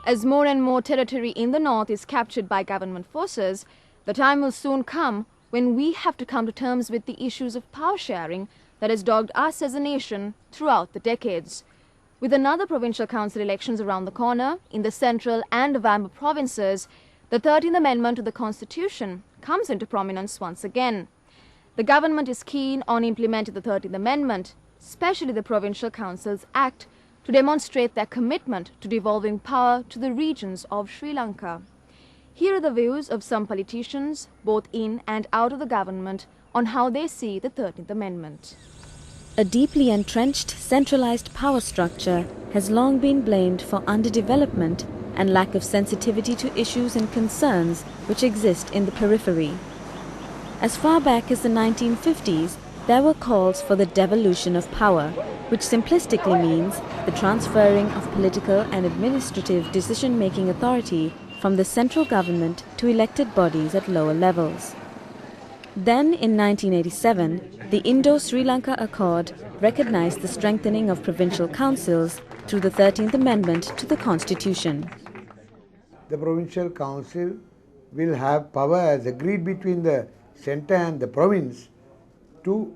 As more and more territory in the north is captured by government forces, the time will soon come when we have to come to terms with the issues of power sharing that has dogged us as a nation throughout the decades. With another provincial council elections around the corner in the central and November provinces, the 13th Amendment to the Constitution comes into prominence once again. The government is keen on implementing the 13th Amendment, especially the Provincial Councils Act, to demonstrate their commitment to devolving power to the regions of Sri Lanka. Here are the views of some politicians, both in and out of the government, on how they see the 13th Amendment. A deeply entrenched centralized power structure has long been blamed for underdevelopment and lack of sensitivity to issues and concerns which exist in the periphery. As far back as the 1950s, there were calls for the devolution of power, which simplistically means the transferring of political and administrative decision-making authority from the central government to elected bodies at lower levels. Then, in 1987, the Indo-Sri Lanka Accord recognized the strengthening of provincial councils through the 13th Amendment to the Constitution. The provincial council will have power as agreed between the centre and the province to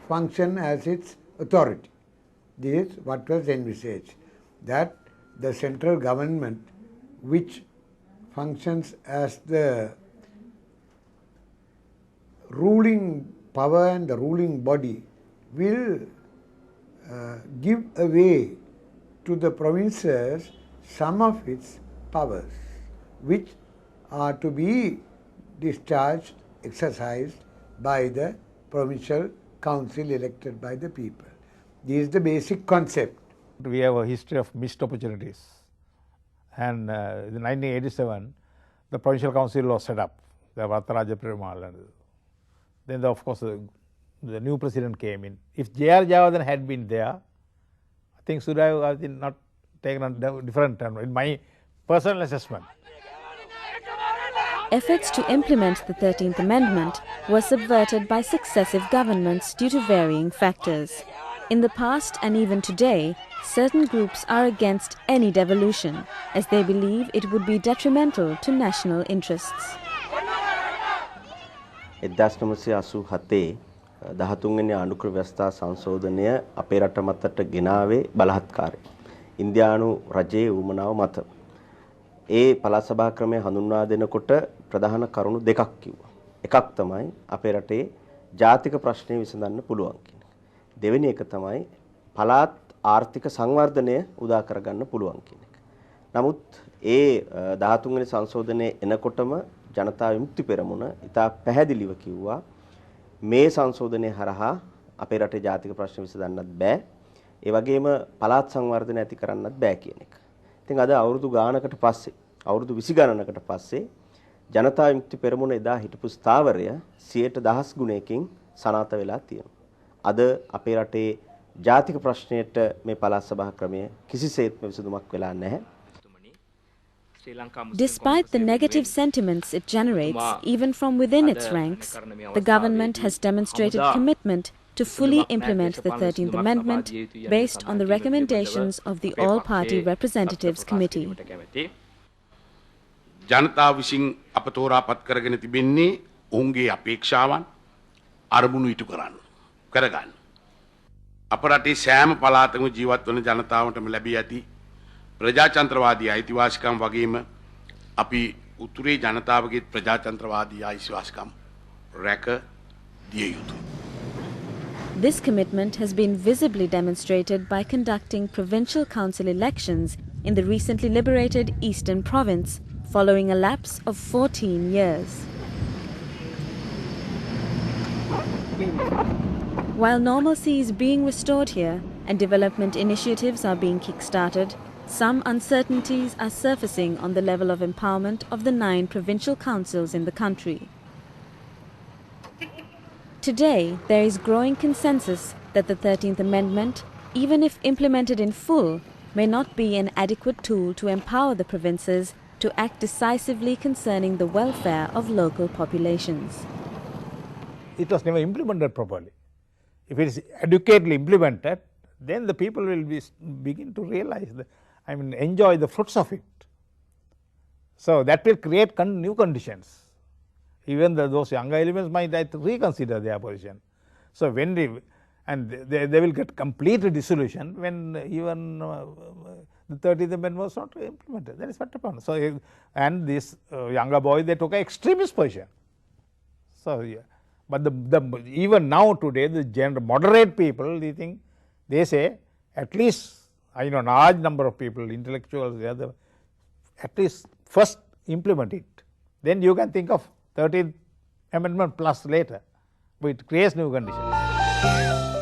function as its authority. This is what was envisaged, that the central government, which functions as the ruling power and the ruling body, will give away to the provinces some of its powers, which are to be discharged, exercised by the provincial council elected by the people. This is the basic concept. We have a history of missed opportunities, and in 1987 the provincial council was set up, the Vattaraja Perumal. Then of course the new president came in. If J.R. Jayawardena had been there, things would have not taken a different turn, in my personal assessment. Efforts to implement the 13th Amendment were subverted by successive governments due to varying factors. In the past and even today, certain groups are against any devolution, as they believe it would be detrimental to national interests. 1987 13 අනුක්‍රම ව්‍යවස්ථා සංශෝධනය අපේ රට මතට ගෙනාවේ බලහත්කාරය. ඉන්දියානු රජයේ උවමනාව මත. ඒ පළාත් සභා ක්‍රමය හඳුන්වා දෙනකොට ප්‍රධාන කරුණු දෙකක් කිව්වා. එකක් තමයි අපේ රටේ ජාතික ප්‍රශ්නේ විසඳන්න පුළුවන් කියන එක. දෙවෙනි එක තමයි පළාත් ආර්ථික සංවර්ධනය උදා කරගන්න පුළුවන් කියන එක. නමුත් ඒ 13 වෙනි සංශෝධනයේ එනකොටම ජනතා විමුක්ති පෙරමුණ ඉතා පැහැදිලිව කිව්වා මේ සංශෝධනය හරහා අපේ රටේ ජාතික ප්‍රශ්න විසඳන්නත් බෑ. ඒ වගේම පළාත් සංවර්ධනය ඇති කරන්නත් බෑ කියන එක. ඉතින් අද අවුරුදු ගානකට පස්සේ අවුරුදු 20 ගණනකට පස්සේ ජනතා විමුක්ති පෙරමුණ එදා හිටපු ස්ථාවරය 100 ගුණයකින් සනාථ වෙලා තියෙනවා. අද අපේ රටේ ජාතික ප්‍රශ්නයට මේ පළාත් සභා ක්‍රමය කිසිසේත්ම විසඳුමක් වෙලා නැහැ. Despite the negative sentiments it generates, even from within its ranks, the government has demonstrated commitment to fully implement the 13th Amendment based on the recommendations of the All-Party Representatives Committee. ජනතාව විසින් අප තෝරාපත් කරගෙන තිබෙන්නේ ඔවුන්ගේ අපේක්ෂාවන් අරමුණු ඉටු කරගන්න. අප රටේ සෑම පළාතකම ජීවත් වන ජනතාවටම ලැබී ඇති ප්‍රජාතන්ත්‍රවාදී අයිතිවාසිකම් වගේම අපි උතුරේ ජනතාවගේ ප්‍රජාතන්ත්‍රවාදී අයිතිවාසිකම් රැක දිය යුතුයි. This commitment has been visibly demonstrated by conducting provincial council elections in the recently liberated Eastern Province following a lapse of 14 years. While normalcy is being restored here and development initiatives are being kick-started, some uncertainties are surfacing on the level of empowerment of the 9 provincial councils in the country. Today, there is growing consensus that the 13th Amendment, even if implemented in full, may not be an adequate tool to empower the provinces to act decisively concerning the welfare of local populations. It was never implemented properly. If it is adequately implemented, then the people will begin to realize, enjoy the fruits of it. So that will create new conditions. Even those younger elements might reconsider their position. So when they will get complete dissolution when even the 13th Amendment was not implemented. That is what happened. So and this younger boy, they took an extremist position. So yeah. But even now today, the moderate people, they say at least, I know large number of people, intellectuals, at least first implement it. Then you can think of 13th Amendment plus later, but it creates new conditions.